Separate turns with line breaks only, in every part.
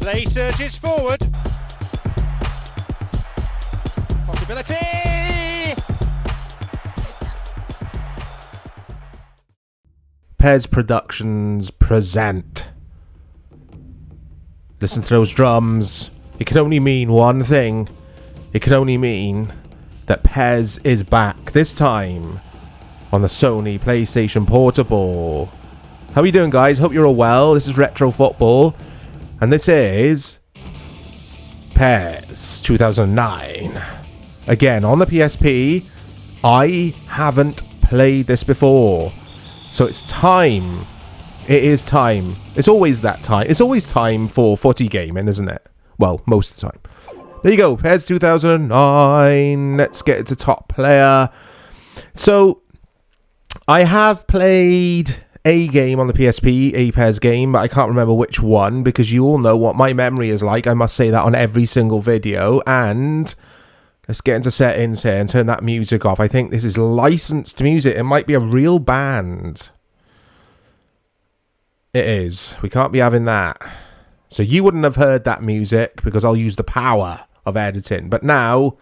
Play surges forward. Possibility!
Pez Productions present. Listen to those drums. It can only mean one thing. It can only mean that Pez is back, this time on the Sony PlayStation Portable. How are you doing, guys? Hope you're all well. This is Retro Football, and this is Pez 2009. Again, on the PSP. I haven't played this before, so it's time. It is time. It's always that time. It's always time for footy gaming, isn't it? Well, most of the time. There you go, Pez 2009. Let's get into top player. So, I have played a game on the PSP, a Pez game, but I can't remember which one, because you all know what my memory is like. I must say that on every single video. And let's get into settings here and turn that music off. I think this is licensed music. It might be a real band. It is. We can't be having that. So you wouldn't have heard that music because I'll use the power of editing. But now,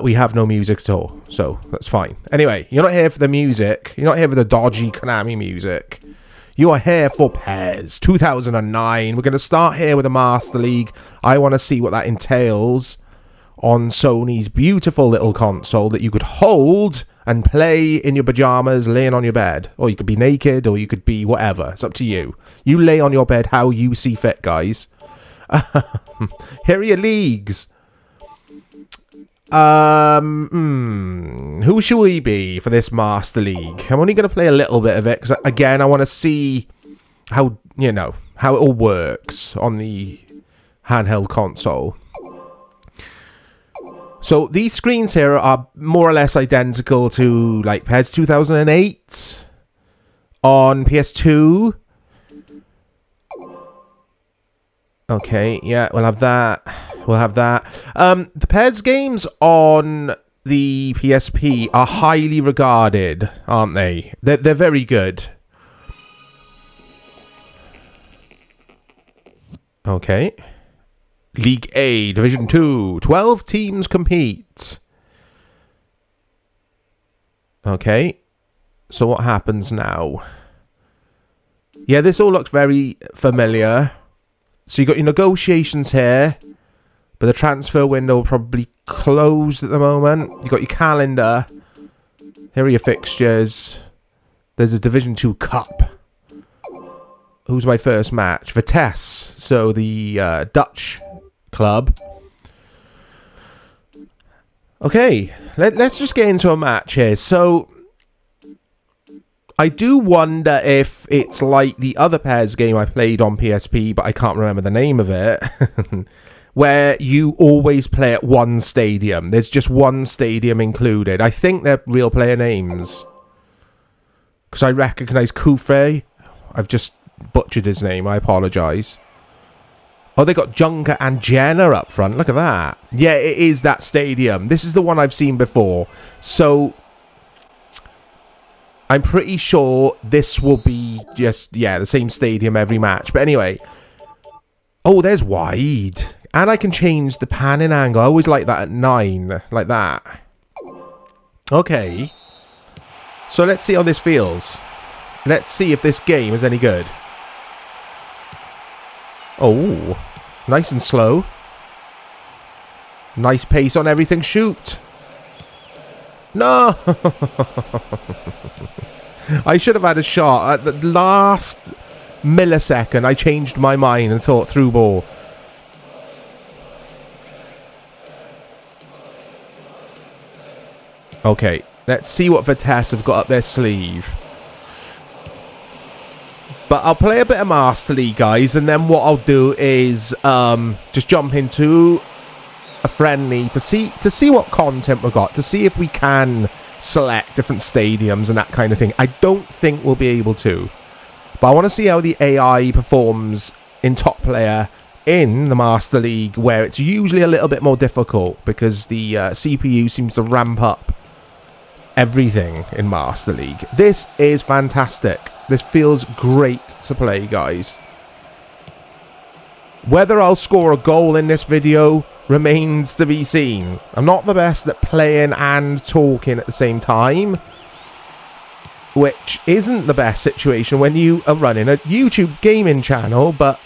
we have no music at all. So that's fine. Anyway, you're not here for the music. You're not here for the dodgy Konami music. You are here for Pez 2009. We're going to start here with the Master League. I want to see what that entails on Sony's beautiful little console that you could hold and play in your pajamas, laying on your bed. Or you could be naked, or you could be whatever. It's up to you. You lay on your bed how you see fit, guys. Here are your leagues. Who should we be for this Master League? I'm only going to play a little bit of it, because, again, I want to see how, how it all works on the handheld console. So these screens here are more or less identical to like Pez 2008 on PS2. Okay, yeah, we'll have that. We'll have that. The Pez games on the PSP are highly regarded, aren't they? They're very good. Okay. League A, Division 2. 12 teams compete. Okay. So what happens now? Yeah, this all looks very familiar. So you got your negotiations here, but the transfer window probably closed at the moment. You got your calendar. Here are your fixtures. There's a Division 2 Cup. Who's my first match? Vitesse. So the Dutch club. Okay, let's just get into a match here. So I do wonder if it's like the other Pez game I played on PSP, but I can't remember the name of it, where you always play at one stadium. There's just one stadium included. I think they're real player names, because I recognise Kufre. I've just butchered his name. I apologise. Oh, they got Junker and Jenna up front. Look at that. Yeah, it is that stadium. This is the one I've seen before. So I'm pretty sure this will be just, the same stadium every match. But anyway. Oh, there's wide. And I can change the panning angle. I always like that at 9. Like that. Okay. So let's see how this feels. Let's see if this game is any good. Oh, nice and slow. Nice pace on everything. Shoot. No. I should have had a shot. At the last millisecond, I changed my mind and thought through ball. Okay, let's see what Vitesse have got up their sleeve. But I'll play a bit of Master League, guys, and then what I'll do is just jump into a friendly to see what content we've got, to see if we can select different stadiums and that kind of thing. I don't think we'll be able to, but I want to see how the AI performs in top player in the Master League, where it's usually a little bit more difficult because the CPU seems to ramp up everything in Master League. This is fantastic. This feels great to play, guys. Whether I'll score a goal in this video remains to be seen. I'm not the best at playing and talking at the same time, which isn't the best situation when you are running a YouTube gaming channel, but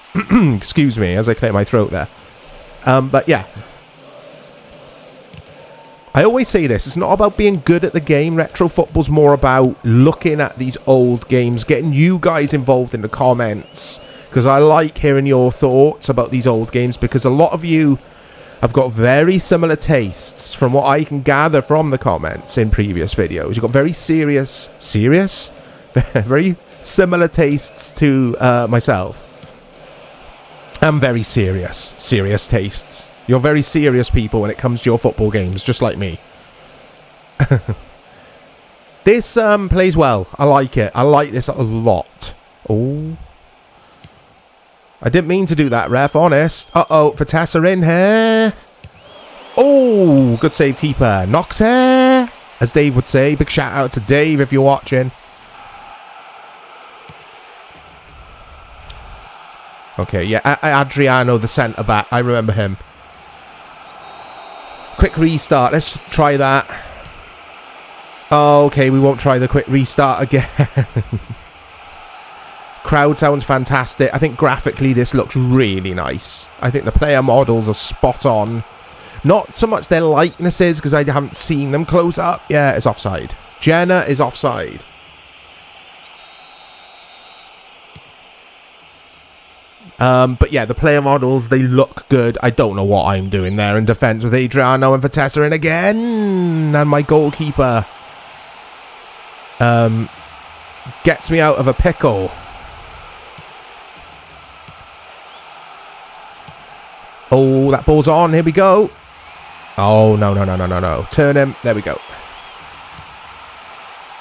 excuse me as I clear my throat there. But yeah, I always say this, it's not about being good at the game. Retro Football's more about looking at these old games, getting you guys involved in the comments, because I like hearing your thoughts about these old games, because a lot of you have got very similar tastes from what I can gather from the comments in previous videos. You've got very serious? Very similar tastes to myself. I'm very serious tastes. You're very serious people when it comes to your football games, just like me. This plays well. I like it. I like this a lot. Oh. I didn't mean to do that, ref, honest. Uh-oh, Vitesse in here. Oh, good save, keeper. Knocks here, as Dave would say. Big shout out to Dave if you're watching. Okay, yeah, Adriano, the centre-back. I remember him. Quick restart. Let's try that. Oh, okay, we won't try the quick restart again. Crowd sounds fantastic. I think graphically this looks really nice. I think the player models are spot on. Not so much their likenesses, because I haven't seen them close up. Yeah, it's offside. Jenna is offside. But yeah, the player models, they look good. I don't know what I'm doing there in defence with Adriano and Vitesse in again. And my goalkeeper gets me out of a pickle. Oh, that ball's on. Here we go. Oh, no. Turn him. There we go.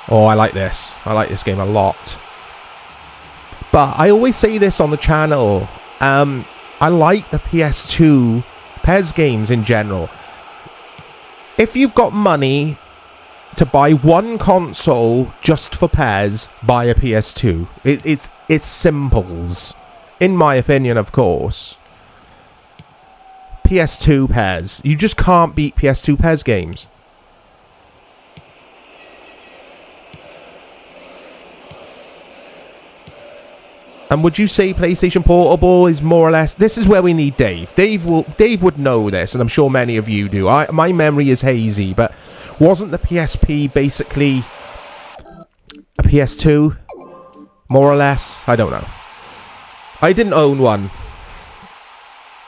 Oh, I like this. I like this game a lot. But I always say this on the channel. I like the PS2 PES games in general. If you've got money to buy one console just for PES, buy a PS2. It's simples. In my opinion, of course. PS2 PES. You just can't beat PS2 PES games. And would you say PlayStation Portable is more or less... This is where we need Dave. Dave would know this, and I'm sure many of you do. My memory is hazy, but wasn't the PSP basically a PS2? More or less? I don't know. I didn't own one.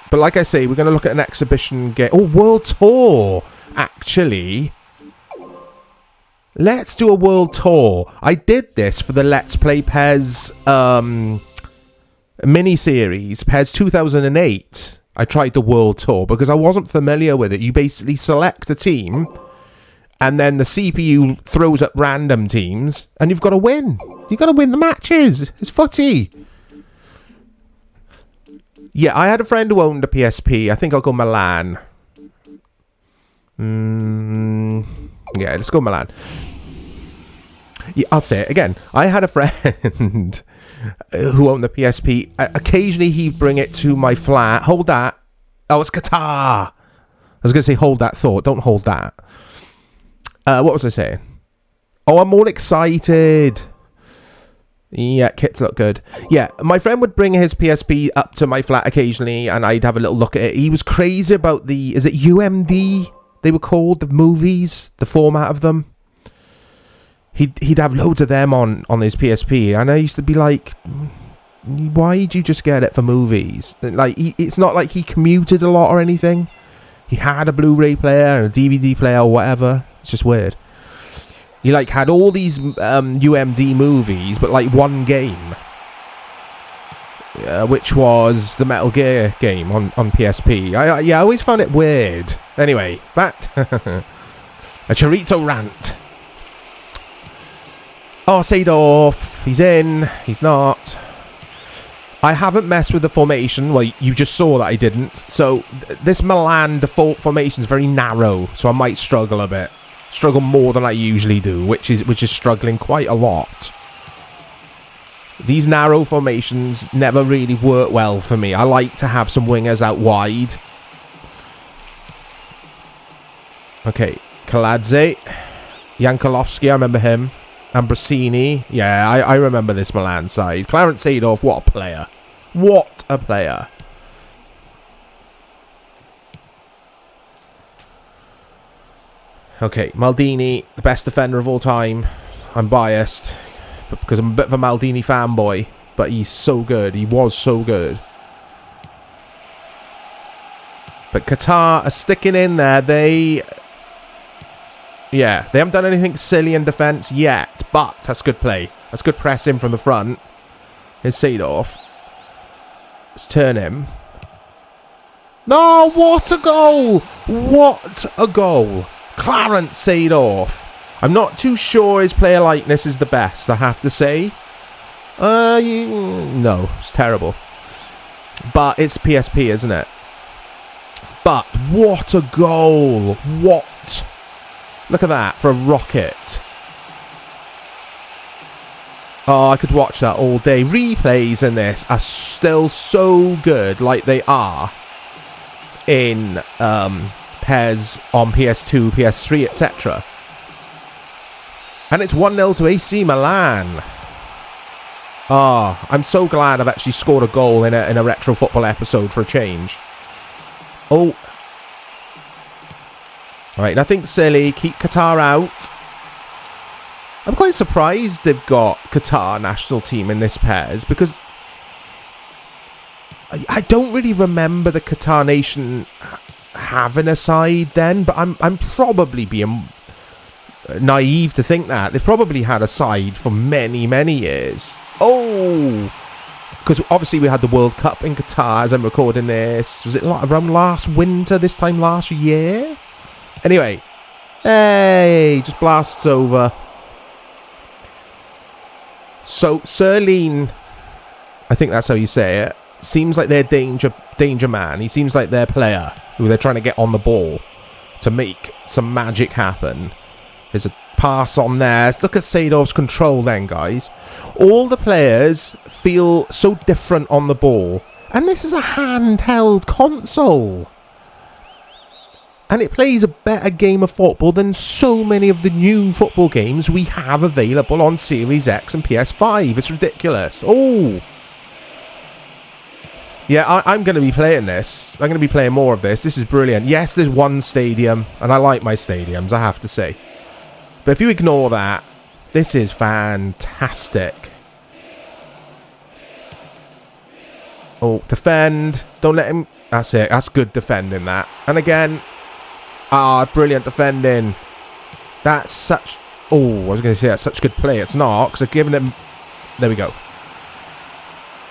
But like I say, we're going to look at an exhibition game. Oh, World Tour, actually. Let's do a World Tour. I did this for the Let's Play PES mini-series, PES 2008. I tried the World Tour because I wasn't familiar with it. You basically select a team, and then the CPU throws up random teams, and you've got to win. You've got to win the matches. It's footy. Yeah, I had a friend who owned a PSP. I think I'll go Milan. Yeah, let's go Milan. Yeah, I'll say it again. I had a friend who owned the PSP. Occasionally, he'd bring it to my flat. Hold that. Oh, it's Qatar. I was going to say hold that thought. Don't hold that. What was I saying? Oh, I'm all excited. Yeah, kits look good. Yeah, my friend would bring his PSP up to my flat occasionally, and I'd have a little look at it. He was crazy about the... Is it UMD? They were called, the movies, the format of them. He'd have loads of them on his PSP, and I used to be like, why'd you just get it for movies? Like, it's not like he commuted a lot or anything. He had a Blu-ray player and a DVD player or whatever. It's just weird. He like had all these UMD movies, but like one game, which was the Metal Gear game on PSP. I always found it weird. Anyway, back a Chorito rant. Oh, Seedorf, he's in, he's not. I haven't messed with the formation. Well, you just saw that I didn't. So this Milan default formation is very narrow, so I might struggle a bit. Struggle more than I usually do, which is struggling quite a lot. These narrow formations never really work well for me. I like to have some wingers out wide. Okay, Kaladze. Yankolovsky, I remember him. Ambrosini. Yeah, I remember this Milan side. Clarence Seedorf, what a player. What a player. Okay, Maldini, the best defender of all time. I'm biased because I'm a bit of a Maldini fanboy, but he's so good. He was so good. But Qatar are sticking in there. They haven't done anything silly in defence yet, but that's good play. That's good pressing from the front. Here's Seedorf. Let's turn him. No, what a goal! What a goal! Clarence Seedorf. I'm not too sure his player likeness is the best, I have to say. No, it's terrible. But it's PSP, isn't it? But what a goal! What? Look at that for a rocket. Oh, I could watch that all day. Replays in this are still so good, like they are in PES on PS2, PS3, etc. And it's 1-0 to AC Milan. I'm so glad I've actually scored a goal in a retro football episode for a change. Oh. Alright, nothing silly. Keep Qatar out. I'm quite surprised they've got Qatar national team in this PES because I don't really remember the Qatar nation having a side then, but I'm probably being naive to think that. They've probably had a side for many, many years. Oh! Because obviously we had the World Cup in Qatar as I'm recording this. Was it around last winter, this time last year? Anyway. Hey! Just blasts over. So, Serline, I think that's how you say it, seems like their danger man. He seems like their player who they're trying to get on the ball to make some magic happen. There's a pass on there. Look at Seedorf's control then, guys. All the players feel so different on the ball. And this is a handheld console. And it plays a better game of football than so many of the new football games we have available on Series X and PS5. It's ridiculous. Oh! Yeah, I'm going to be playing this. I'm going to be playing more of this. This is brilliant. Yes, there's one stadium, and I like my stadiums, I have to say. But if you ignore that, this is fantastic. Oh, defend. Don't let him... That's it. That's good defending, that. And again... brilliant defending. That's such... Oh, I was going to say that's such good play. It's not, because I've given him... There we go.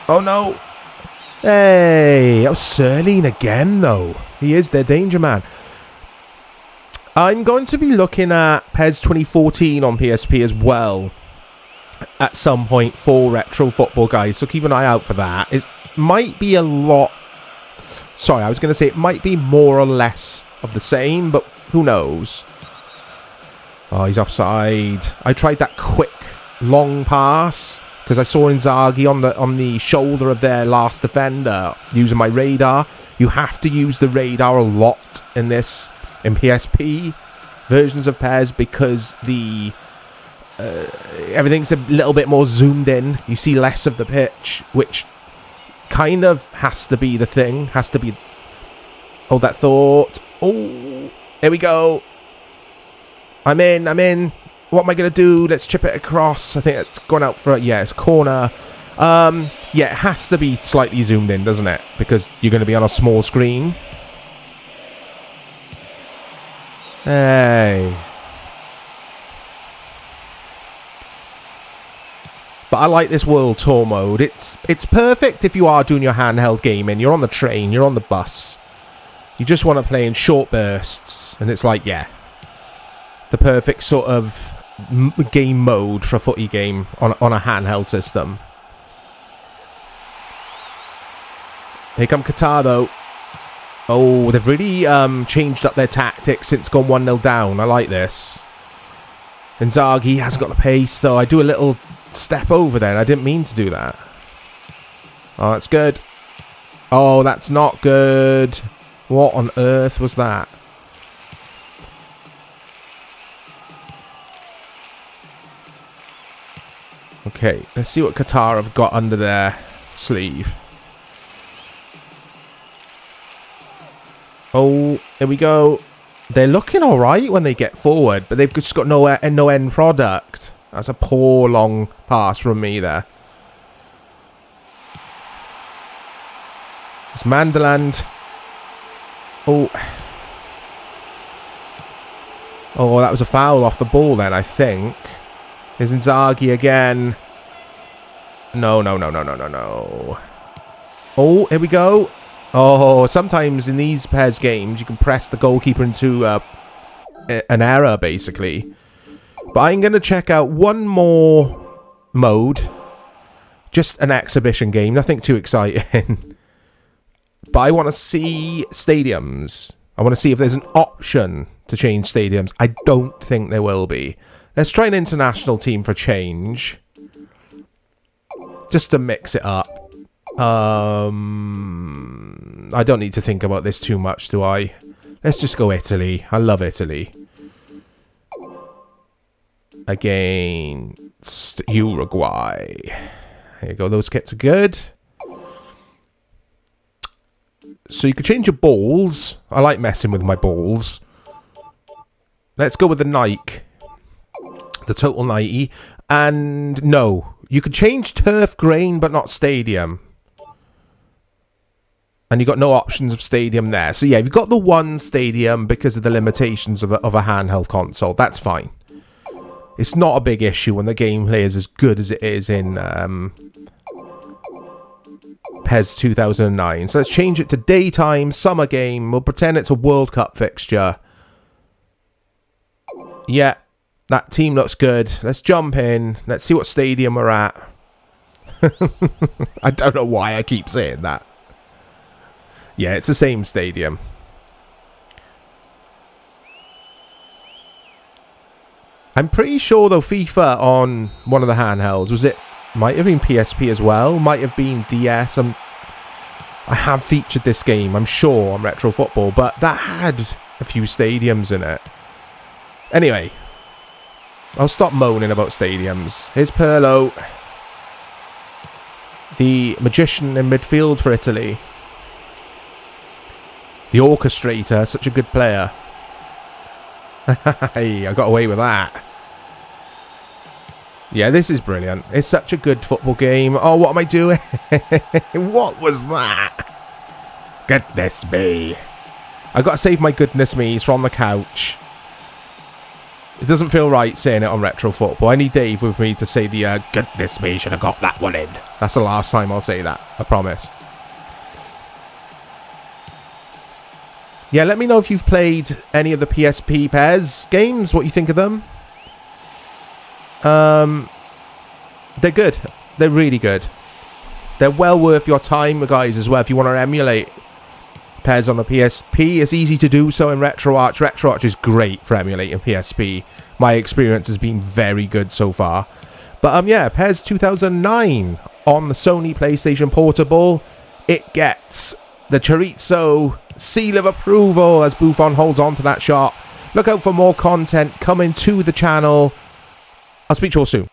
Oh, no. Hey, that was Serline again, though. He is their danger man. I'm going to be looking at PES 2014 on PSP as well at some point for retro football, guys. So keep an eye out for that. It might be a lot... Sorry, I was going to say it might be more or less of the same, but who knows? Oh, he's offside. I tried that quick, long pass because I saw Inzaghi on the shoulder of their last defender using my radar. You have to use the radar a lot in this, in PSP versions of PES, because the everything's a little bit more zoomed in. You see less of the pitch, which kind of has to be the thing. Has to be... Hold that thought. Oh, here we go. I'm in. What am I going to do? Let's chip it across. I think it's gone out for... Yeah, it's corner. Yeah, it has to be slightly zoomed in, doesn't it? Because you're going to be on a small screen. Hey. But I like this World Tour mode. It's perfect if you are doing your handheld gaming. You're on the train. You're on the bus. You just want to play in short bursts. And it's like, yeah. The perfect sort of game mode for a footy game on a handheld system. Here come Qatar, though. Oh, they've really changed up their tactics since gone 1-0 down. I like this. Inzaghi hasn't got the pace, though. I do a little step over then. I didn't mean to do that. Oh, that's good. Oh, that's not good. What on earth was that? Okay, let's see what Qatar have got under their sleeve. Oh, here we go. They're looking alright when they get forward, but they've just got no end product. That's a poor long pass from me there. It's Manderland. Oh. Oh, that was a foul off the ball then, I think. There's Inzaghi again. No. Oh, here we go. Oh, sometimes in these pairs games, you can press the goalkeeper into an error, basically. But I'm going to check out one more mode. Just an exhibition game, nothing too exciting. But I want to see stadiums. I want to see if there's an option to change stadiums. I don't think there will be. Let's try an international team for change. Just to mix it up. I don't need to think about this too much, do I? Let's just go Italy. I love Italy. Against Uruguay. There you go. Those kits are good. So you could change your balls. I like messing with my balls. Let's go with the Nike. The Total 90. And no. You could change turf grain, but not stadium. And you got no options of stadium there. So yeah, you've got the one stadium because of the limitations of a handheld console. That's fine. It's not a big issue when the gameplay is as good as it is in PES 2009. So let's change it to daytime, summer game. We'll pretend it's a World Cup fixture. Yeah, that team looks good. Let's jump in. Let's see what stadium we're at. I don't know why I keep saying that. Yeah, it's the same stadium. I'm pretty sure, though, FIFA on one of the handhelds, was it? Might have been PSP as well. Might have been DS. I have featured this game, I'm sure, on Retro Football, but that had a few stadiums in it. Anyway, I'll stop moaning about stadiums. Here's Pirlo, the magician in midfield for Italy. The orchestrator, such a good player. Hey, I got away with that. Yeah, this is brilliant. It's such a good football game. Oh, what am I doing? What was that? Goodness me. I got to save my goodness me's from the couch. It doesn't feel right saying it on Retro Football. I need Dave with me to say the goodness me, should have got that one in. That's the last time I'll say that. I promise. Yeah, let me know if you've played any of the PSP PES games, what you think of them. They're good. They're really good. They're well worth your time, guys, as well. If you want to emulate PES on the PSP, it's easy to do so in RetroArch. RetroArch is great for emulating PSP. My experience has been very good so far. But yeah, PES 2009 on the Sony PlayStation Portable. It gets the chorizo seal of approval as Buffon holds on to that shot. Look out for more content coming to the channel. I'll speak to you all soon.